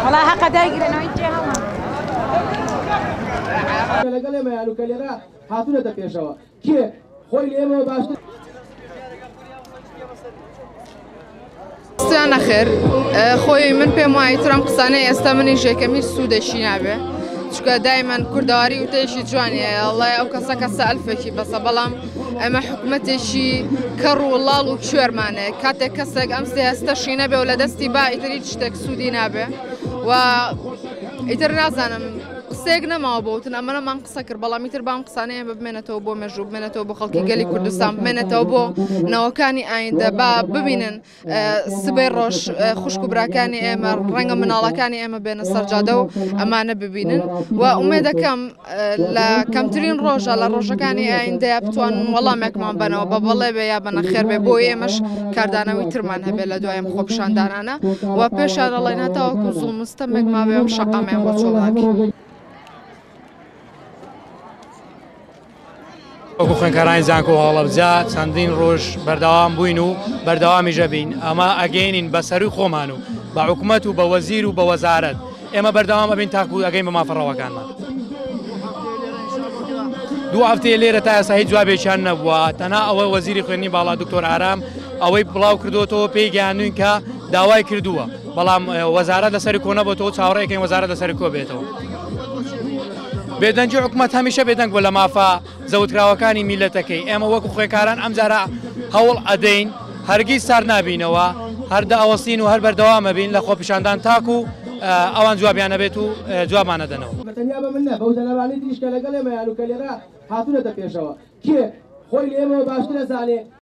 والله حق دايقر أنا ويجي هوا لقلي ما يعني كليرا هاتونا تبيشوا كي خوي ليه ما باش استانا خير خوي من بي ماي ترام قصاني استمني جي كمير سودة شينابه شكا دائما كرداري وتيشي جواني الله او كسا كسا الفكي بس بلام اما حكمتي شي كرو الله لو كشور مانه كاتي كسا امسي هستا شينابه ولا دستي با اتريد شتك سودي نابه و اترنازانم قسەیەک نەماوە بۆتن ئەمە نەمان قسە کرد بەڵام ئیتر بام قسانەیە ببمێنێتەوە بۆ مێژوو بمێنێتەوە بۆ خەڵکی گەلی کوردستان بمێنێتەوە بۆ نەوەکانی ئایندە با ببینن سبەی ڕۆژ خوشک و براکانی ئێمە ڕەنگە مناڵەکانی ئێمە بێنە سەرجادە و ئەمانە ببینن و ئومێ دەکەم لە کەمترین ڕۆژە لە ڕۆژەکانی ئایندەیە بتوانن وەڵامێکمان بنەوە بە بەڵێ بێ یا بەنە خێر بێ بۆ ئێمەش کاردانەوەی ترمان هەبێت لە دوای ئەم خۆپیشاندانانە و پێشان دەڵێن هەتاوەکو زوڵمستەمێک مابێ ئەم شەقامیان بۆ چۆڵناکە. وەکو خوێنکارانی زانکۆ هەڵەبجە چەندین ڕۆژ بەردەوام بووین و بەردەوامیژە بین ئەمە ئەگەینین بە سەروی خۆمان و بە حکوومەت و بە وەزیر و بە وەزارەت ئێمە بەردەوام ئەبین تاکو ئەگەین بە مافەڕەوەکانمان. دوو هەفتەیە لێرە تا ئێستا هیچ جوابێکیان نەبووە تەنها ئەوەی وەزیری خوێندنی باڵا دکتۆر ئارام ئەوەی بڵاو کردوەوە پێی گەیاندوین کە داوای کردووە بەڵام وەزارەت لەسەری کۆ نەبووەوە چاوەڕێکەکەین وەزارەت لەسەری کۆ بێتەوە. بێدەنگی حکوومەت هەمیشە بێدەنگ بۆ لە مافە زەوتراوەکانی میلەتەکەی ئێمە وەکو خوێنکاران ئەمجارە هەوڵ ئەدەین هەرگیز سار نابینەوە هەردە ئەوەستین و هەر بەردەوامە بین لە خۆپیشاندان تاکو ئەوان جوابیانە بێت و جوابمانە دەنەوە. تەنیا بە من نە بەو جەنەبانەی تریشکە لەگەڵ ئێمە یان و کەلێرا هاتوونەتە پێشەوە کێ خۆی لێ ئێمەوە باشتر ئەزانێ